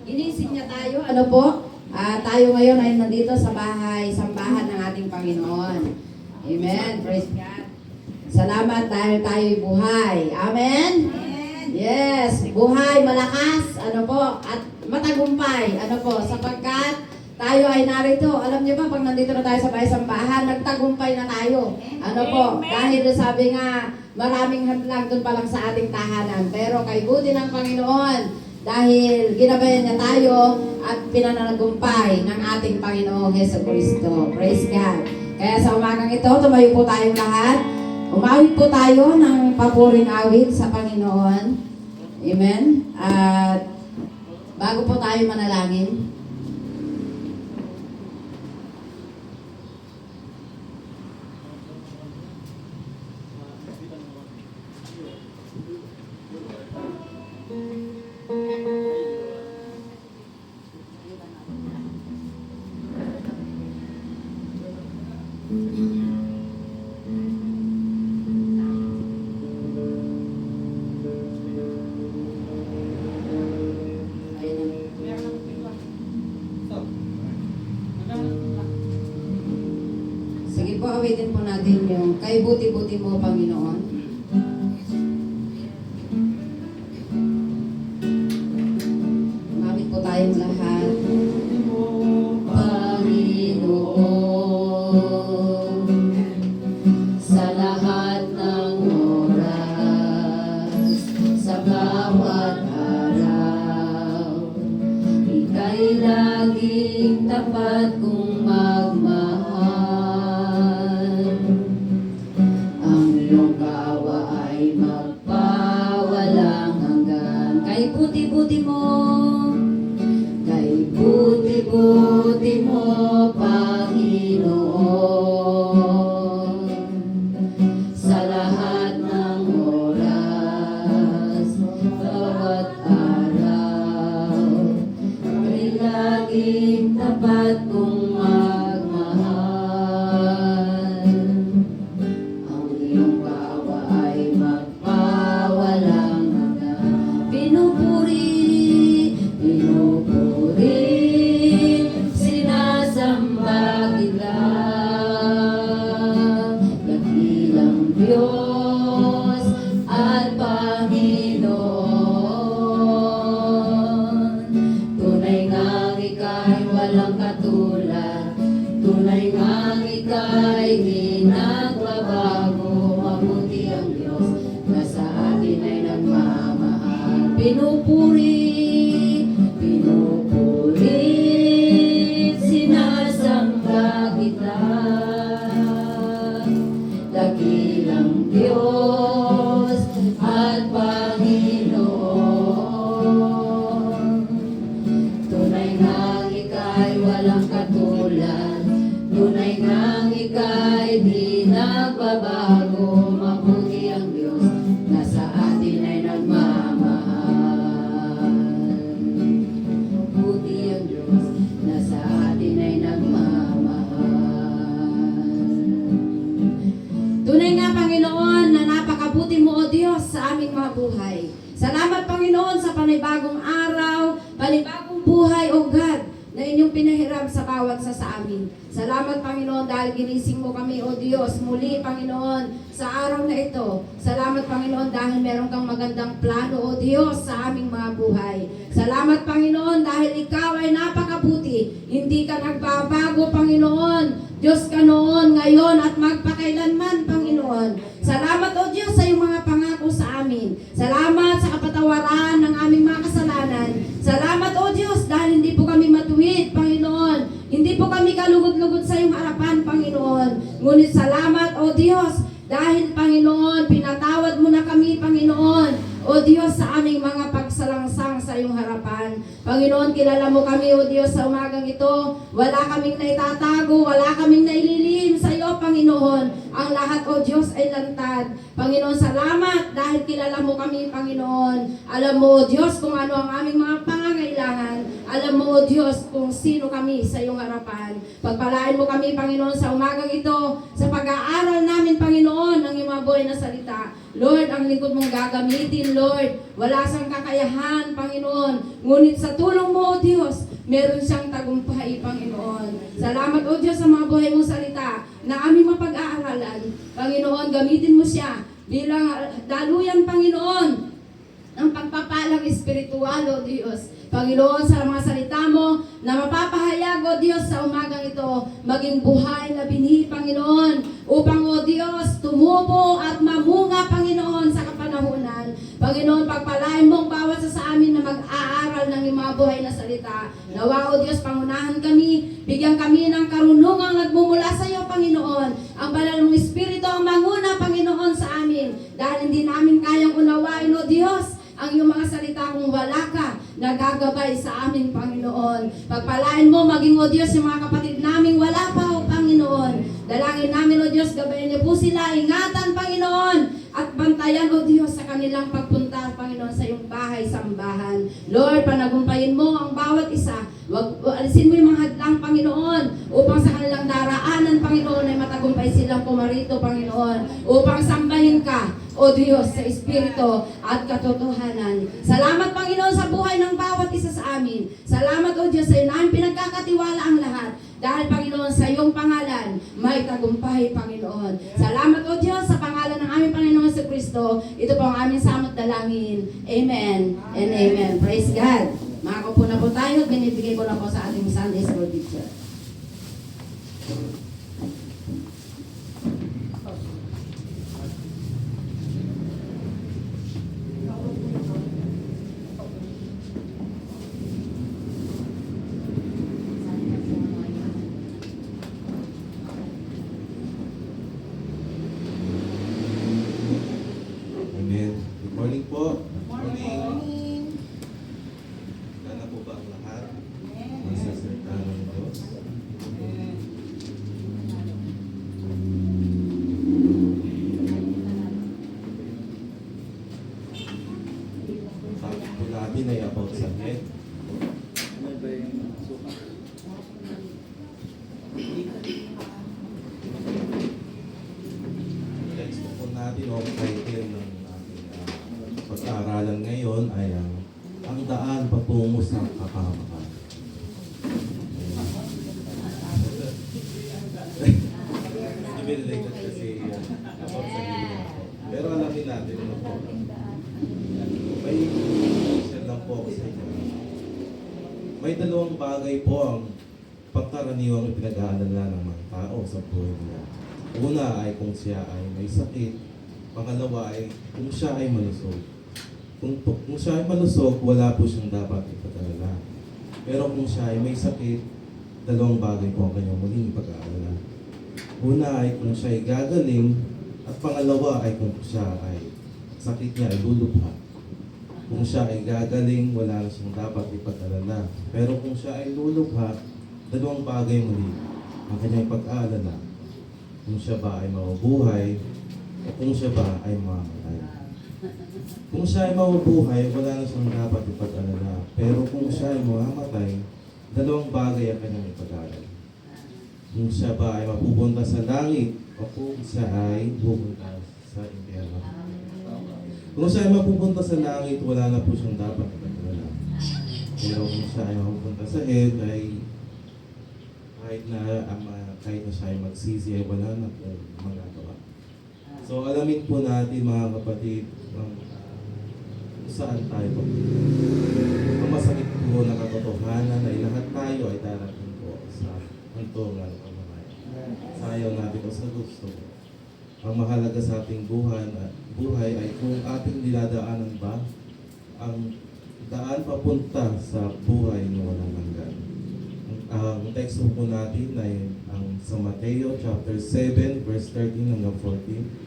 Ginising niya tayo. Ano po? Tayo ngayon ay nandito sa bahay, sambahan ng ating Panginoon. Amen. Praise God. Salamat dahil tayo'y buhay. Amen? Yes. Buhay, malakas. Ano po? At matagumpay. Ano po? Sapagkat tayo ay narito. Alam niyo ba, pag nandito na tayo sa bahay sambahan, nagtagumpay na tayo. Ano po? Dahil sabi nga, maraming hadlang doon pa lang sa ating tahanan. Pero kay buti ng Panginoon, dahil ginabayan niya tayo at pinananagumpay ng ating Panginoong Jesucristo. Praise God. Kaya sa umagang ito, tumayo po tayong lahat. Umawit po tayo ng papuring awit sa Panginoon. Amen. At bago po tayo manalangin, sige po, awitin po natin yung kay buti-buti mo, Panginoon. Umawit po tayong lahat. Panginoon, sa lahat ng oras, sa bawat araw, ika'y laging tapat kong magmahal. Ang iyong kawa ay magpawalang hanggan. Kay buti-buti mo, kay buti-buti mo, Panginoon, sa lahat ng oras, bawat araw, ay laging tapat kong magmahal. Ang iyong kawa ay magpawalang hanggan. Pinupuri, sinasamba kita, dakilang Diyos at Panginoon. Tunay ngang ika'y walang katulad, tunay ngang ika'y di nagbabago. Mabuti ang Diyos na sa atin ay nagmamahal. Pinupuri, sinasamba kita, dakilang Diyos at Panginoon. Tunay ngang ika'y walang katulad, tunay ngang ika'y di nagbabago. Mabuti ang Diyos na sa atin ay nagmamahal. Mabuti ang Diyos na sa atin ay nagmamahal. Tunay nga, Panginoon, na napakabuti mo, O Diyos, sa aming mga buhay. Salamat, Panginoon, sa panibagong araw, panibagong buhay, O God, na inyong pinahiram sa bawat sa amin. Salamat, Panginoon, dahil ginising mo kami, O Diyos, muli, Panginoon, sa araw na ito. Salamat, Panginoon, dahil meron kang magandang plano, O Diyos, sa aming mga buhay. Salamat, Panginoon, dahil ikaw ay napakabuti. Hindi ka nagbabago, Panginoon. Diyos ka noon, ngayon, at magpakailanman, Panginoon. Salamat, O Diyos, sa iyong mga pangako sa amin. Salamat sa kapatawaran ng aming mga kasalanan. Salamat, O Diyos, dahil hindi po kami matuwid, Panginoon. Hindi po kami kalugod-lugod sa iyong harapan, Panginoon. Ngunit salamat, O Diyos, dahil, Panginoon, pinatawad mo na kami, Panginoon. O Diyos, sa aming mga pagsalangsang sa iyong harapan. Panginoon, kilala mo kami, O Diyos, sa umagang ito. Wala kaming naitatago, wala kaming naililihim sa iyo, Panginoon. Ang lahat, O Diyos, ay lantad. Panginoon, salamat dahil kilala mo kami, Panginoon. Alam mo, O Diyos, kung ano ang aming mga pangangailangan. Alam mo, Alam mo, O Diyos, kung sino kami sa iyong harapan. Pagpalain mo kami, Panginoon, sa umagang ito, sa pag-aaral namin, Panginoon, ng iyong mga buhay na salita. Lord, ang lingkod mong gagamitin, Lord. Wala siyang kakayahan, Panginoon. Ngunit sa tulong mo, O Diyos, meron siyang tagumpay, Panginoon. Salamat, O Diyos, sa mga buhay mong salita na aming mapag-aaralan. Panginoon, gamitin mo siya bilang daluyan, Panginoon, ng pagpapalang espiritual, O Diyos. Panginoon, sa mga salita mo na mapapahayag, O Diyos, sa umagang ito, maging buhay na binhi, Panginoon, upang, O Diyos, tumubo at mamunga, Panginoon, sa kapanahunan. Panginoon, pagpalain mo ang bawat sa amin na mag-aaral ng iyong mga buhay na salita. Nawa, O Diyos, pangunahan kami, bigyan kami ng karunungang nagmumula sa iyo, Panginoon. Ang banal mong Espiritu ang manguna, Panginoon, sa amin. Dahil hindi namin kayang unawain, O Diyos, ang iyong mga salita kung wala ka nagagabay sa amin, Panginoon. Pagpalain mo, maging, O Diyos, yung mga kapatid namin wala pa, O Panginoon. Dalangin namin, O Diyos, gabayan niyo po sila, ingatan, Panginoon, at bantayan, O Diyos, sa kanilang pagpunta, Panginoon, sa iyong bahay-sambahan. Lord, panagumpayin mo ang bawat isa. Alisin mo yung mga hadlang, Panginoon, upang sa kanilang daraanan, Panginoon, ay matagumpay silang pumarito, Panginoon, upang sambahin ka, O Diyos, sa Espiritu at katotohanan. Salamat, Panginoon, sa buhay ng bawat isa sa amin. Salamat, O Diyos, sa iyo namin pinagkakatiwala ang lahat. Dahil, Panginoon, sa iyong pangalan, may tagumpay, Panginoon. Salamat, O Diyos, sa pangalan ng aming Panginoon sa Kristo. Ito po ang aming samot dalangin. Amen and amen. Praise God. Makakupo na po tayo. Binibigay ko na po sa ating Sunday School teacher. Amen. Good morning po. Morning. Gana po ba ang lahat? Magsasalita ng Diyos. Topic po natin ay about sa head. Text po natin o title ng pag-aaralan ngayon ay ang daan patungo sa kapahamakan. Nabililag kasi about sa hirap. Pero alamin natin ano po. May share lang po ako sa inyo. May dalawang bagay po ang pagkaraniwang pinag-aalala ng mga tao sa buhay nila. Una ay kung siya ay may sakit. Pangalawa ay kung siya ay malusog. Kung siya ay malusog, wala po siyang dapat ipag-alala. Pero kung siya ay may sakit, dalawang bagay po ang kanyang muling ipag-aalala. Una ay kung siya ay gagaling, at pangalawa ay kung siya ay sakit niya ay lulubha. Kung siya ay gagaling, wala na siyang dapat ipag-alala. Pero kung siya ay lulubha, dalawang bagay muli ang kanyang ipag-aalala. Kung siya ba ay mabubuhay, o kung siya ba ay mamamatay. Kung siya ay mabubuhay, wala na siyang dapat ipag-alala. Pero kung siya ay mamamatay, dalawang bagay ang kanyang ipag-alala. Kung siya ba ay mapupunta sa langit, o kung siya ay pupunta sa impyerno. Kung siya ay mapupunta sa langit, wala na po siyang dapat ipag-alala. Pero kung siya ay mapupunta sa hell, ay kahit na siya ay magsisi, ay wala na po magagawa. So alamin po natin mga kapatid kung saan tayo po. Ang masakit po na katotohanan ay lahat tayo ay darating po sa hantungan ng pamamayan. Sayaw natin o sa gusto. Ang mahalaga sa ating buhay ay kung ating dinadaanan ba ang daan papunta sa buhay na walang hanggan. Ang text po natin ay ang sa Mateo chapter 7 verse 13 hanggang 14.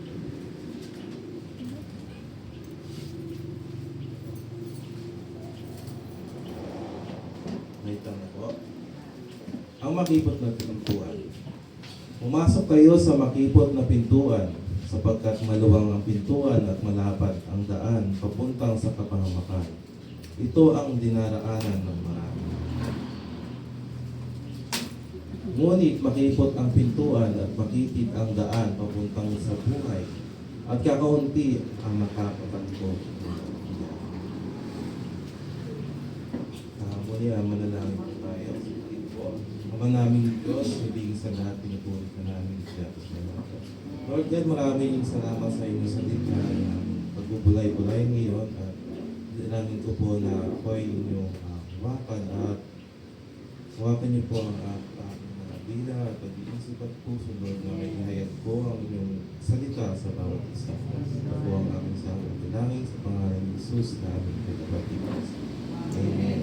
Ang makipot na pintuan. Pumasok kayo sa makipot na pintuan, sapagkat maluwang ang pintuan at malapad ang daan papuntang sa kapahamakan. Ito ang dinaraanan ng marami. Ngunit makipot ang pintuan at makitid ang daan papuntang sa buhay. At kakaunti ang nakakapagpo. Muli manalangin po tayo. Po. Ama namin Diyos, ibigin sa lahat, pinupuri ka namin siya. Lord God, maraming salamat sa inyo sa dita na pagbubulay-bulay ngayon at dinangin ko po na ako ay inyong hawakan at hawakan niyo po ang mga bila at pag-iisip at puso, Lord, na may ihayag ko ang inyong salita sa bawat isa. Ito po ang aming samang dinangin sa pangalan ni Jesus na aming pinagpatigas. Amen.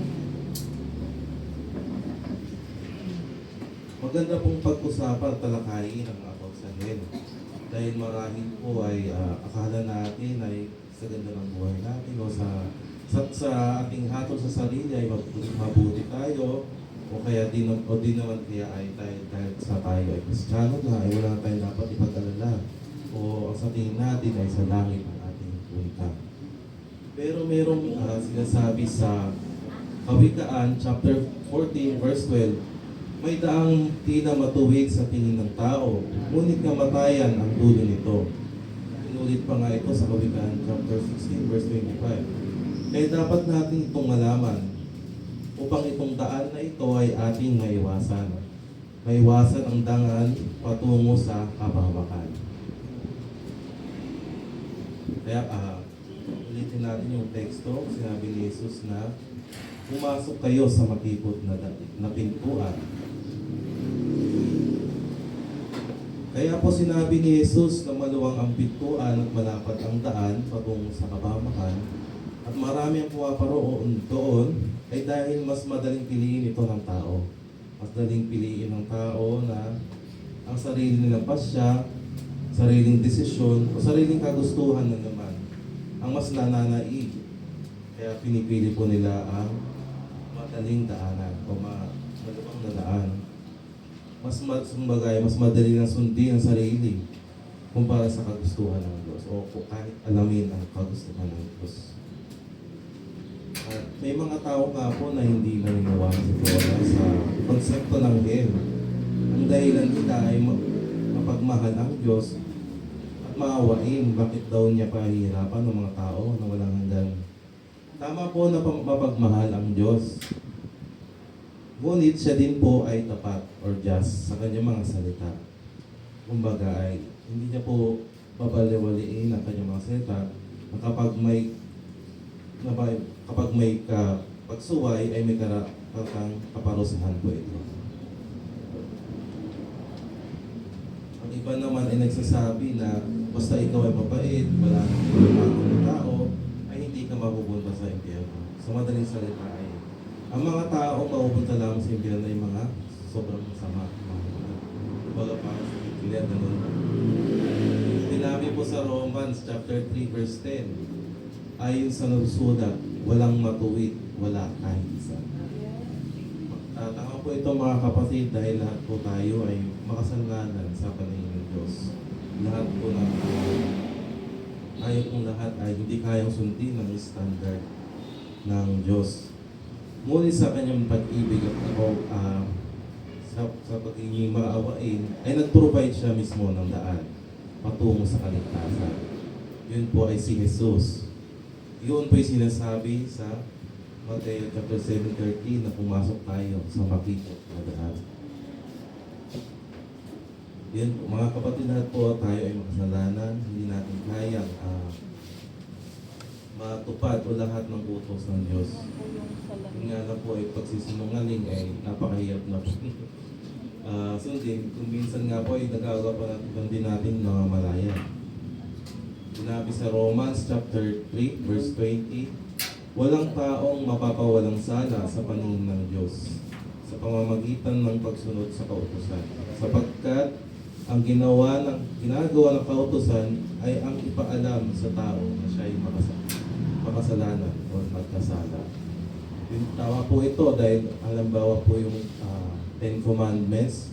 Maganda pong pag-usapan, talakayin ang mga pagsalin. Dahil marahil po ay akala natin ay sa ganda ng buhay natin o sa ating hatol sa sarili ay mabuti tayo o kaya di naman kaya ay dahil sa tayo ay Kristiyano na ay wala tayong dapat ipag-alala o ang sa tingin natin ay sa langit ang ating punta. Pero merong sinasabi sa Kawikaan chapter 14 verse 12, may daang di na matuwid sa tingin ng tao, ngunit kamatayan ang dulo nito. Inulit pa nga ito sa Kawikaan chapter 16 verse 25. Kaya dapat natin itong malaman upang itong daan na ito ay ating maiwasan. Maiwasan ang dangan patungo sa kabawakan. Kaya ulitin natin yung teksto, sinabi ni Jesus na pumasok kayo sa makipot na pintuan. Kaya po sinabi ni Jesus na maluwang ang pintuan at malapad ang daan patungo sa kabamakan at marami ang pumaparoon doon ay dahil mas madaling piliin ito ng tao. Mas madaling piliin ng tao na ang sarili nilang pasya, sariling desisyon o sariling kagustuhan na naman ang mas nananaig. Kaya pinipili po nila ang madaling daanan o maluwang na daan. Mas madali lang sundin ang sarili kumpara sa kagustuhan ng Diyos o kahit alamin ang kagustuhan ng Diyos. At may mga tao nga po na hindi naniniwala sa konsepto ng hell. Ang dahilan nila ay mapagmahal ang Diyos at maawain bakit daw niya pahihirapan ng mga tao na walang hanggan. Tama po na mapagmahal ang Diyos. Ngunit siya din po ay tapat or just sa kanyang mga salita. Kumbaga ay hindi niya po babaliwaliin ang kanyang mga salita na kapag may pagsuway ay may karatang kaparusahan po ito. Ang iba naman ay nagsasabi na basta ikaw ay mabait, wala nang tao, ay hindi ka mapupunta sa impyerno. Sa madaling salita ay ang mga tao mapupunta lang sa impyerno ay mga sobrang masama. Baga pa sa Biblia, ganun. Sinabi po sa Romans chapter 3 verse 10, ayon sa nagsusulat, walang matuwid, wala kahit isa. Tama po ito mga kapatid dahil lahat po tayo ay makasalanan sa paningin ng Diyos. Lahat po ng tayo kung lahat ay hindi kayang sundin ng standard ng Diyos. Ngunit sa kanyang pag-ibig at sa pagiging maawain, ay nag-provide siya mismo ng daan patungo sa kaligtasan. Yun po ay si Jesus. Yun po ay sinasabi sa Mateo chapter 7:13 na pumasok tayo sa makipot na daan. Yun po, mga kapatid, lahat po tayo ay makasalanan, hindi natin kayang matupad o lahat ng utos ng Diyos. Yung nga lang po ay pagsisinungaling ay napakahirap na po. Sundin, kung minsan nga po ay nagagawa pa din natin mga malaya. Sinabi sa Romans chapter 3 verse 20, walang taong mapapawalang sala sa paningin ng Diyos sa pamamagitan ng pagsunod sa kautusan. Sapagkat ang ginagawa ng kautusan ay ang ipaalam sa tao na siya ay makasalanan o magkasala. Tama po ito dahil halimbawa po yung Ten Commandments,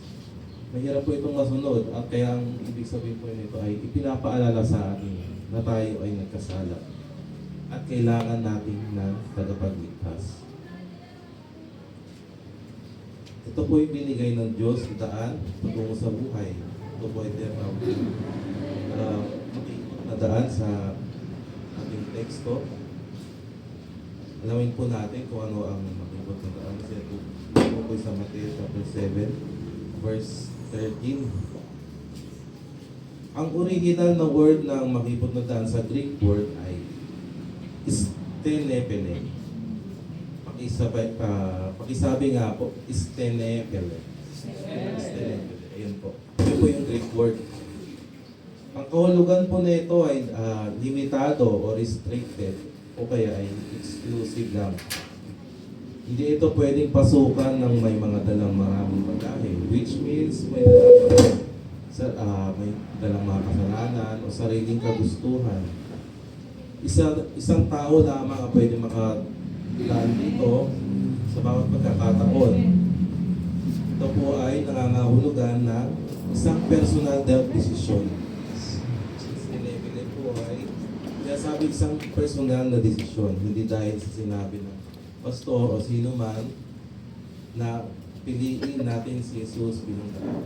mahirap po itong masunod at kaya ang ibig sabihin po nito ay ipinapaalala sa atin na tayo ay nagkasala at kailangan natin ng tagapagligtas. ito po yung binigay ng Diyos, daan patungo sa buhay. Ito po ay tinatawag na daan sa ating teksto. Alamin po natin kung ano ang makikot na daan. Kasi ito po sa Mateo chapter 7, verse 13. Ang original na word ng makipot na daan sa Greek word ay stenepene. Pakisabi nga po, stenepele. Stenepele. Ayun po. Ito po yung Greek word. Ang kahulugan po nito ay limitado o restricted o kaya ay exclusive lang. Hindi ito pwedeng pasukan ng may mga dalang maraming bagahe, which means may dalang mga kasalanan o sariling kagustuhan. Isang tao lamang ang pwede makadaan dito sa bawat pagkakataon. Ito po ay nangangahulugan ng isang personal decision. Sinibili po ay sabi isang personal na desisyon, hindi dahil sa sinabi ng pastor o sino man na piliin natin si Jesus bilang daan.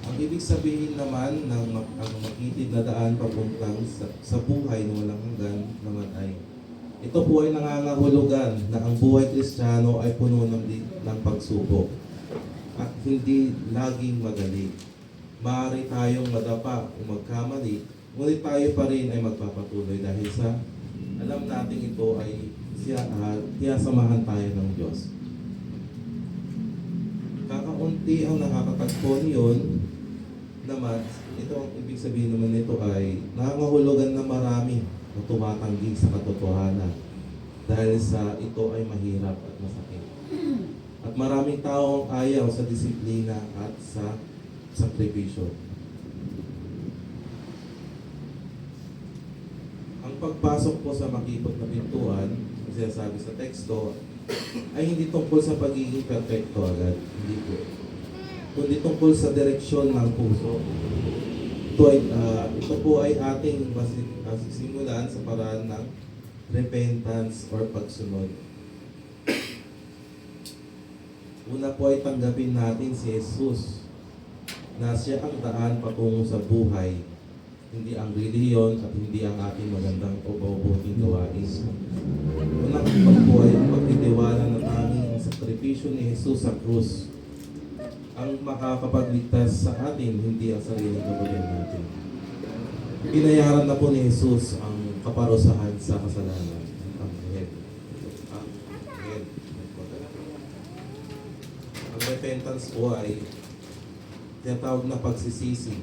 Ang ibig sabihin naman ng ang makitid na daan papuntang sa buhay na walang hanggan naman ay ito po ay nangangahulugan na ang buhay Kristiyano ay puno ng pagsubok at hindi laging magaling. Maaari tayong madapa o magkamali, ngunit tayo pa rin ay magpapatuloy dahil sa alam natin ito ay samahan tayo ng Diyos. Kakaunti ang nakakatagpo niyon naman, ito ang ibig sabihin naman nito ay nangangahulugan na marami na tumatanggi sa katotohanan dahil sa ito ay mahirap at masakit. At maraming tao ang ayaw sa disiplina at sa sakripisyo. Ang pagpasok po sa makipot na pintuan, kasi sabi sa teksto, ay hindi tungkol sa pagiging perfecto agad. Hindi po. Kundi tungkol sa direksyon ng puso. Ito po ay ating masisimulan sa paraan ng repentance or pagsunod. Una po ay tanggapin natin si Jesus na siya ang daan patungo sa buhay, hindi ang relihiyon at hindi ang ating magandang o mabubuting gawain. Unang po ay ang pagtitiwala na tanging ang sakripisyo ni Jesus sa krus ang makakapagligtas sa atin, hindi ang sariling kabulian natin. Binayaran na po ni Jesus ang kaparusahan sa kasalanan. Ang head. Ang repentance po ay tinatawag na pagsisisi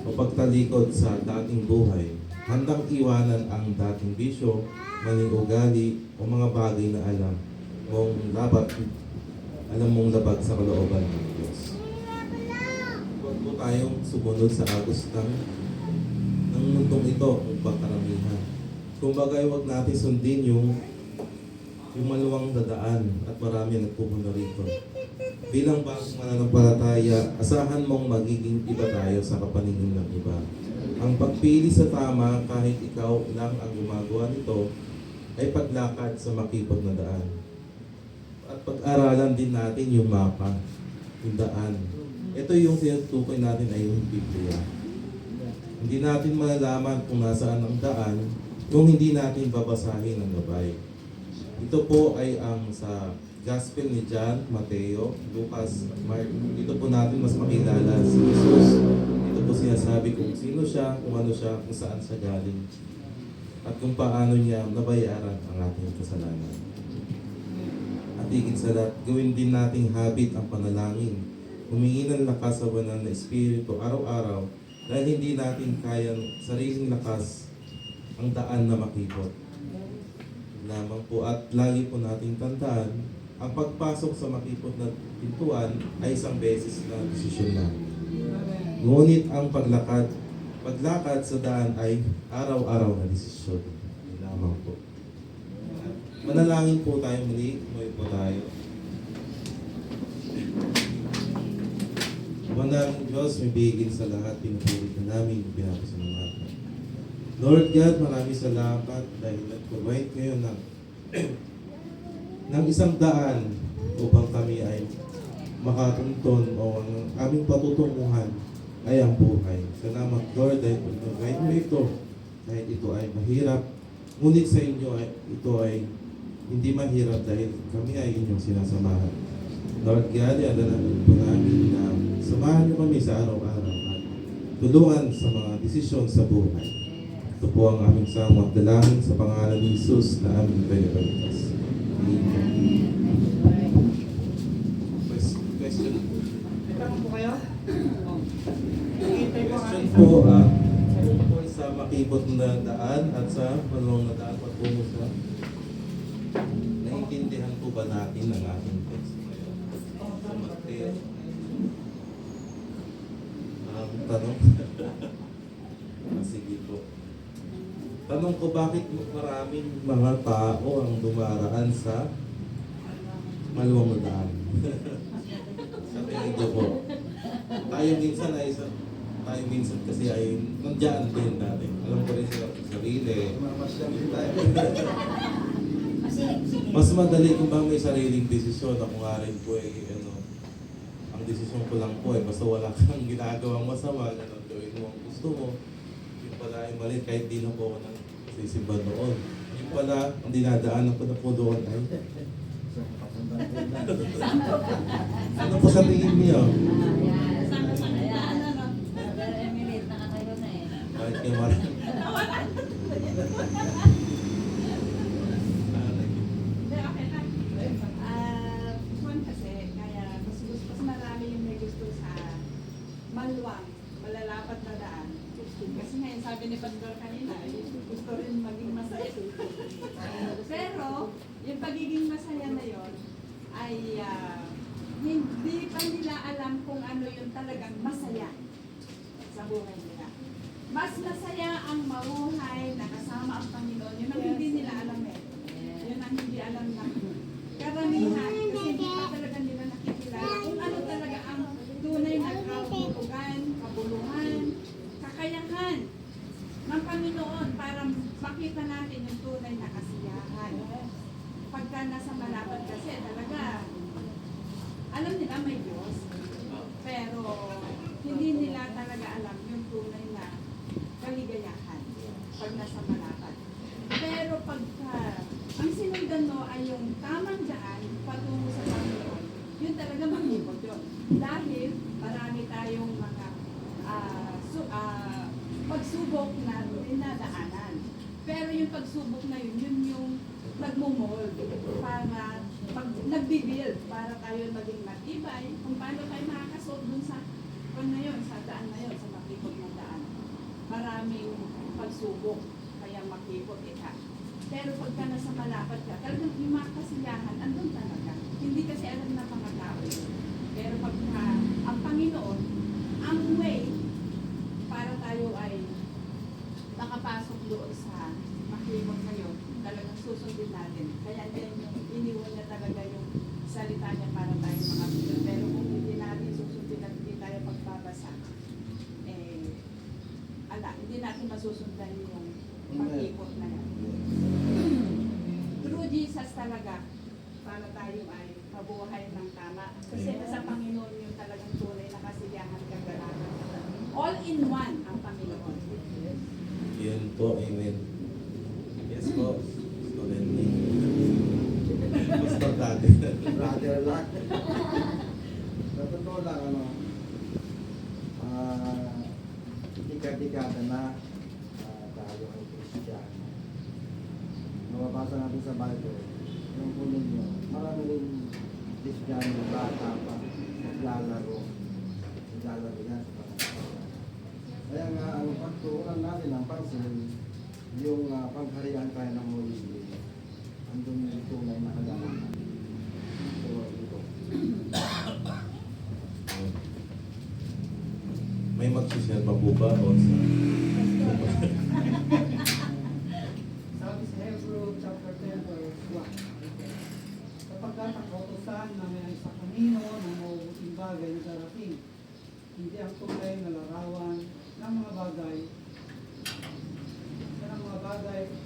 o pagtalikod sa dating buhay. Handang iwanan ang dating bisyo, maling ugali o mga bagay na alam mong labag sa kalooban ng Diyos. Huwag po tayong sumunod sa agos ng mundong ito, upang karamihan. Kung bagay, huwag natin sundin yung maluwang dadaan at marami nagpupunta rito. Bilang bagong mananampalataya, asahan mong magiging iba tayo sa kapaningin ng iba. Ang pagpili sa tama kahit ikaw lang ang gumagawa nito ay paglakad sa makipot na daan. At pag-aralan din natin yung mapa, yung daan. Ito yung tinutukoy natin ay yung Biblia. Hindi natin malalaman kung nasaan ang daan kung hindi natin babasahin ang gabay. Ito po ay ang sa Gospel ni John, Mateo, Lucas, Mark. Ito po natin mas makilala si Jesus. Ito po sinasabi kung sino siya, kung ano siya, kung saan siya galing. At kung paano niya nabayaran ang ating kasalanan. At higit sa lahat, gawin din nating habit ang panalangin. Humingi ng lakas sa banal na Espiritu araw-araw dahil hindi natin kayang sariling lakas ang daan na makipot. Lamang po at lagi po nating tandaan, ang pagpasok sa makipot na pintuan ay isang beses na desisyon na. Ngunit ang paglakad sa daan ay araw-araw na desisyon. Lamang po. Manalangin po tayo muli, umuwi po tayo. Manalangin Diyos, may bigin sa lahat, pinupulit na namin, pinapasalamatan. Lord God, maraming salamat dahil nag-provide ngayon ng isang daan upang kami ay makatunton o ang aming patutunguhan ay ang buhay. Salamat Lord dahil pag-guide mo ito, kahit ito ay mahirap, ngunit sa inyo ay, ito ay hindi mahirap dahil kami ay inyong sinasamahan. Lord God, alalahanin po namin na samahan niyo kami sa araw-araw at tulungan sa mga desisyon sa buhay. Ito po ang aming samang dalangin sa pangalan ni Jesus na aming tagapagligtas. Amen. Question? May tanong po kayo? Hintay po ang Question ating po, tungkol sa makibot na daan at sa panulong na daan patungo sa naiintindihan po ba natin ang ating text ngayon? Sa Mateo. Tanong? Sige po. Tanong ko, bakit maraming mga tao ang dumaraan sa maluwang na daan? Sa tingin niyo po. Tayo minsan kasi ay nandiyan din dati. Alam ko rin sila sa sarili. Mas madali kung ba may sariling desisyon. Ako nga rin po ang desisyon ko lang po basta wala kang ginagawang masama, ganun, gawin mo ang gusto mo. Yung pala ay mali kahit di na po ako nang sisimba noon. Yung pala, ang dinadaanan ko na po doon ay ano po sa tingin niyo? Bakit kayo marami? Hindi, okay lang. Juan kasi, kaya mas marami yung may gusto sa maluwang, malalapat na daan. Kasi ngayon, sabi ni Pastor kanina, gusto rin maging masaya. Pero, yung pagiging masaya na yon ay hindi pa nila alam kung ano yung talagang masaya sa buhay nila. Mas masaya ang mabuhay na kasama ang Panginoon. Yun ang hindi nila alam Yun ang hindi alam na karamihan. Kasi hindi pa talaga nila nakikilala kung ano talaga ang tunay na kabulugan, kakayahan ng Panginoon para makita natin yung tunay na kasiyahan. Pagka nasa malapad kasi talaga, alam nila may Diyos, pero hindi nila talaga alam yung tunay na kaligayahan pag nasa malapad. Pero pagka ang sinundan mo ay yung tamang daan patungo sa Panginoon, yun talaga maghihipot yun. Dahil marami tayong mga pagsubok na dinadaanan. Pero yung pagsubok na yun, yun yung nagmumold para nagbibuild para tayo maging matibay kung paano tayo makakasolve dun sa sa daan na yun, sa makipot na daan. Maraming pagsubok kaya makipot ka. Pero pagka nasa malapad ka, talagang yung mga kasiyahan, andun talaga. Hindi kasi alam na mga tao. Pero pagka ang Panginoon, ang way para tayo ay makapasok doon sa makipot na yun, talagang susundin natin. Kaya din yung iniwan niya talaga yung salita niya para tayo makapit. Pero kung hindi natin susundin at hindi tayo pagbabasa, hindi natin masusundan yung pag-ikot na yan. Through Jesus talaga, para tayo ay mabuhay ng tama. Kasi sa Panginoon yung talagang tunay na kasiyahan kagalakan. All in one ang Panginoon. Yun po, amen. Yes po. Student Pastor dati. Brother lang. Sa totoo lang, dekada na tayo ay Kristiyano. Mababasa natin sa Bible, yung punin nyo, marami rin Kristiyano bata pa, naglalaro yan sa Panginoon. Kaya nga, ang pagtuunan natin ang pansin, yung pagharian tayo ng muli, andun yung tunay na kagalakan. So, ito. May magsishare pa po ba o sa... Sabi sa Hebrew chapter 10 verse 1. Sapagkat ang kautosan na may isang kanino ng mabubuting bagay na darating, hindi ang tunay na larawan ng mga bagay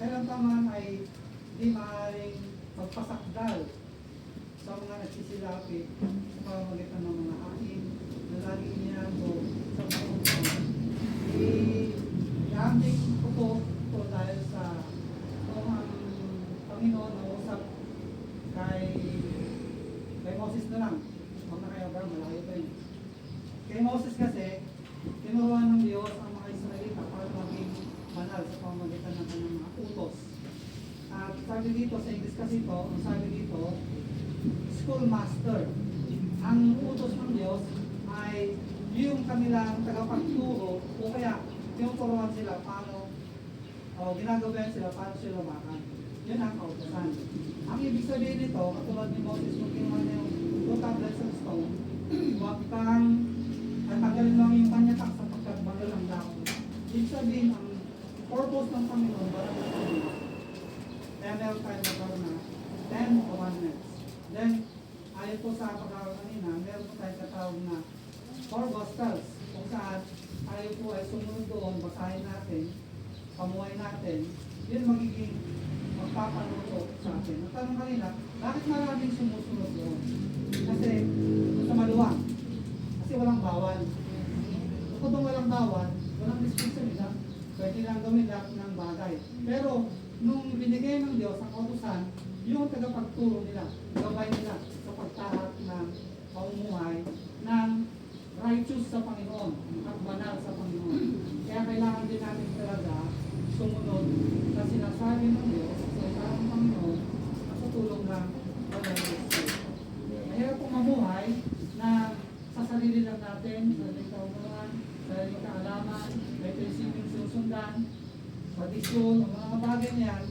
kailan pa man ay di maaaring magpasakdal sa mga nagsisilapit sa pamamagitan ng mga aking na laging inihago sa Panginoon. I-ambing ko po ito dahil sa kung ang Panginoon na usap kay Moses na lang. Huwag na kay Abraham, malayo pa yun. Kay Moses kasi, tinuruan ng Diyos ang mga Israelita para maging banal sa pamamagitan ng kanyang mga utos. At sabi dito, sa English kasi ito, ang sabi dito, schoolmaster. Ang utos ng Diyos ay yung kanilang tagapagturo o kaya tinuturuan sila paano o ginagawa sila paano sila lumakan. Yun ang kautosan. Ang ibig sabihin nito, katulad ni Moses nung kinuha niya yung 2 tablets of stone, huwag kang tatanggalin lang yung panyatak sapagkat bangal ang dako. Ibig sabihin, ang purpose ng Panginoon, barang na Panginoon, kaya meron tayo nagkaroon na 10 commandments. Then, ayon po sa pag-aaral kanina, meron po tayo katawag na 4 Gospels, kung saan tayo po ay sumunod doon, basahin natin, pamuhay natin, yun magiging magpapanuto sa atin. Ang tanong kanina, bakit maraming sumusunod doon? Kasi, sa maluwang, kasi walang bawal. Kung doon walang bawal, walang responsibilidad, pwede lang gawin lahat ng bagay. Pero, nung binigay ng Diyos ang kautusan, yung tagapagturo nila, gabay nila sa pagtahat ng pamumuhay ng righteous sa Panginoon at banal sa Panginoon. Kaya kailangan din natin talaga sumunod sa sinasabi ng Diyos sa salita ng Panginoon at sa tulong ng Banal na Espiritu. Mahirap pong mamuhay na sa sarili lang natin, sa sariling kaunawan, sa sariling kaalaman, may prinsipyung sinusundan, tradisyon, ang mga bagay niyan,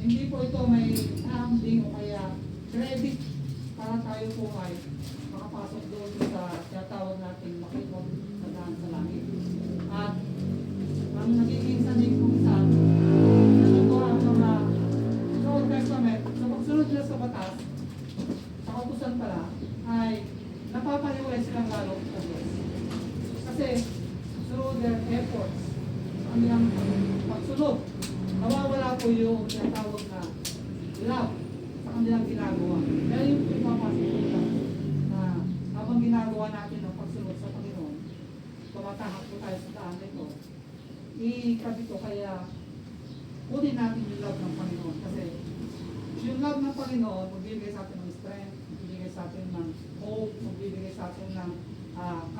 hindi po ito may ambing o kaya credit para tayo po ay makapasok doon sa tinatawag nating makitwag sa daan sa langit. At ang nagiging sanig kong isa, natutuwa ang mga sa Old Testament, sa pagsunod nila sa batas, sa kautusan pala, ay napapaliwala silang lalo sa Diyos. Kasi through their efforts, sa kanilang pagsunod, nawawala po yung tinatawag na love sa kanilang ginagawa. Kaya yung pinapasok na habang ginagawa natin ang pagsunod sa Panginoon, tumatahak po tayo sa daan nito, ikabit ko kaya kunin natin yung love ng Panginoon. Kasi yung love ng Panginoon, magbibigay sa atin ng strength, magbibigay sa atin ng hope, magbibigay sa atin ng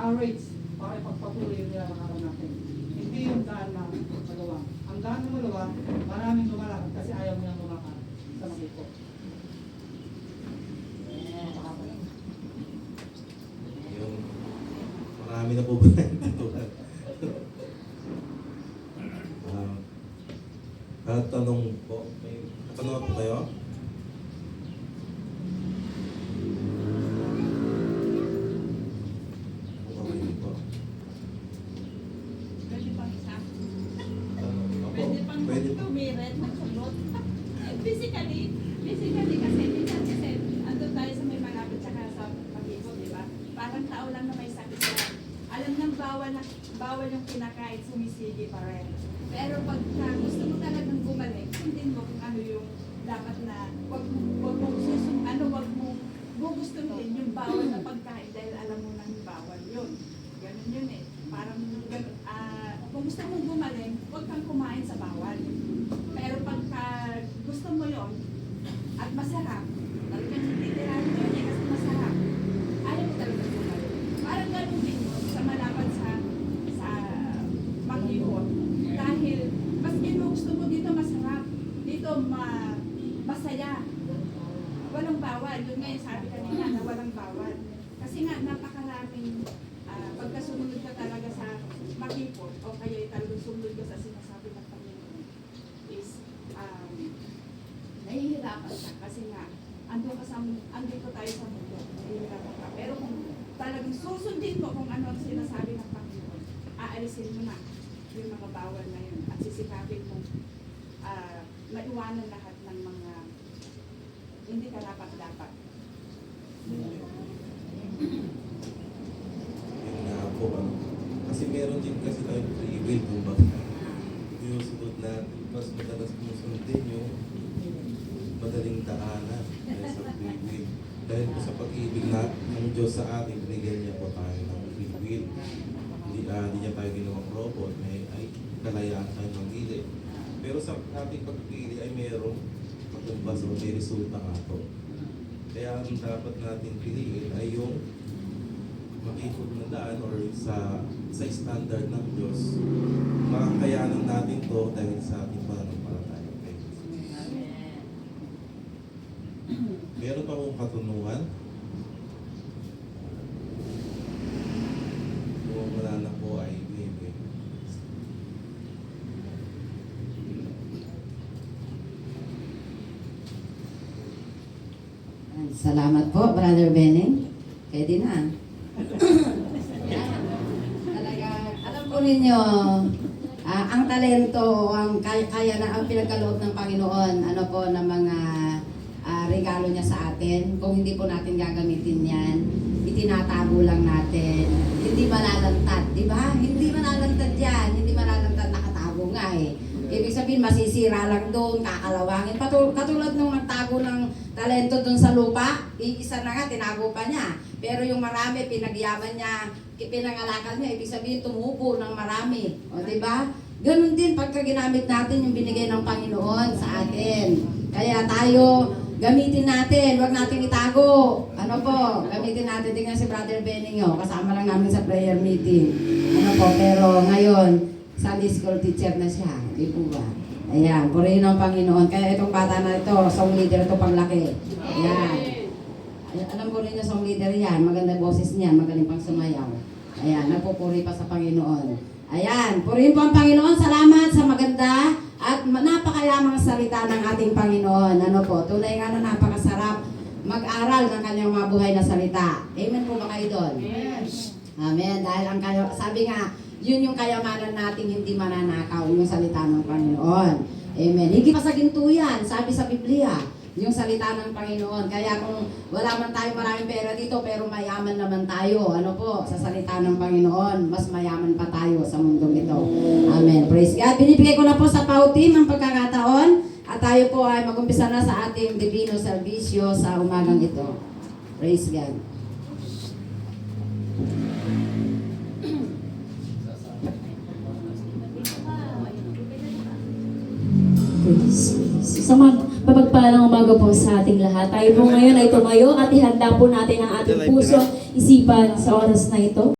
courage para ipagpatuloy yung araw natin. Hindi yung daan na maluwang. Ang daan na maluwang, maraming lumalakad kasi ayaw nilang lumakad sa makito. Yung marami na po ba dito? Tanong po, may katanungan po kayo? Okay po. Pwede pang isa. Opo, Pwede pang pwede po. tumiret, magsulot. Physically kasi, minsan kasi, andun tayo sa may malapit tsaka sa pag-ibot, di ba? Parang tao lang na may sakit yan. Alam ng bawal yung kinakain, sumisigi pa rin. Pero pagka gusto mo talagang bumalik, sundin mo kung ano yung dapat na, wag mo gugustuhin yung bawal na pagkain dahil alam mo nang bawal yun. Ganun yun eh. Parang ganun, kung gusto mong bumalik, huwag kang kumain sa bawal. Pero pagka gusto mo yon at masarap, talagang titirahin mo yun eh kasi masarap, ayaw mo talaga bumalik. Parang ganun din yun sa malapad sa maghihot. Dahil mas gusto mo dito masarap, dito masaya. Walang bawal. Yun nga yung sabi kanina na walang bawal. Kasi nga napakaraming pagka sumunod ka talaga sa makipot o kaya talagang sumunod ka sa sinasabi ng Panginoon is nahihirapan ka kasi nga andito tayo sa mundo. Nahihirapan ka. Pero kung talagang susundin mo kung ano ang sinasabi ng Panginoon, aalisin mo na yung mga bawal na yun at sisikapin mo maiwanan lahat ng mga hindi ka dapat. Yun nga po. Kasi meron din kasi tayong free will, kumbaga. Yung sunod natin, mas madalas mo sundin yung madaling daanan kaysa free will. Dahil po sa pag-ibig na ng Diyos sa atin, binigyan niya po tayo ng free will. Hindi niya tayo ginawang robot, ay kalayaan tayo mamili. Pero sa ating pagpili ay mayroong matumbas o may resulta nga po. Kaya ang dapat natin piliin ay yung makikot na daan or sa standard ng Diyos. Makakayanan natin to dahil sa ating pananampalataya. Meron pa akong katunungan. Kung wala na po ay maybe. Salamat po, Brother Benning. Pwede na. Talaga, alam po ninyo, ang talento, ang kaya na ang pinagkaloob ng Panginoon, ano po, ng mga regalo niya sa atin. Kung hindi po natin gagamitin yan, itinatago lang natin. Hindi malalantad, di ba? Hindi malalantad yan. Hindi malalantad, nakatago nga eh. Ibig sabihin, masisira lang doon, kakalawangin. Katulad nung nagtago ng talento doon sa lupa, isa na nga, tinago pa niya. Pero yung marami, pinagyaman niya, pinangalakal niya, ibig sabihin, tumubo ng marami. O, di ba? Ganun din pagka ginamit natin yung binigay ng Panginoon sa atin. Kaya tayo, gamitin natin, huwag natin itago. Ano po, gamitin natin. Tingnan si Brother Benning, kasama lang namin sa prayer meeting. Ano po, pero ngayon, Sunday school teacher na siya, di po ba? Ayan, purihin ang Panginoon. Kaya itong bata na ito, song leader ito panglaki. Ayan. Alam ko rin na song leader yan, maganda boses niya, magaling pang sumayaw. Ayan, napupuri pa sa Panginoon. Ayan, purihin po ang Panginoon. Salamat sa maganda at napakayamang salita ng ating Panginoon. Ano po, tunay nga na napakasarap mag-aral ng kanyang mabuhay na salita. Amen po ba kayo doon? Yes. Amen. Dahil ang kayo, sabi nga, yun yung kayamanan nating hindi mananakaw, yung salita ng Panginoon. Amen. Higit pa sa ginto yan, sabi sa Biblia, yung salita ng Panginoon. Kaya kung wala man tayo maraming pera dito, pero mayaman naman tayo, ano po, sa salita ng Panginoon, mas mayaman pa tayo sa mundong ito. Amen. Praise God. Binibigay ko na po sa PAW team ang pagkakataon at tayo po ay mag-umpisa na sa ating divino servisyo sa umagang ito. Praise God. Sa mapagpalang umaga po sa ating lahat. Tayo po ngayon ay tumayo at ihanda po natin ang ating puso, isipan sa oras na ito.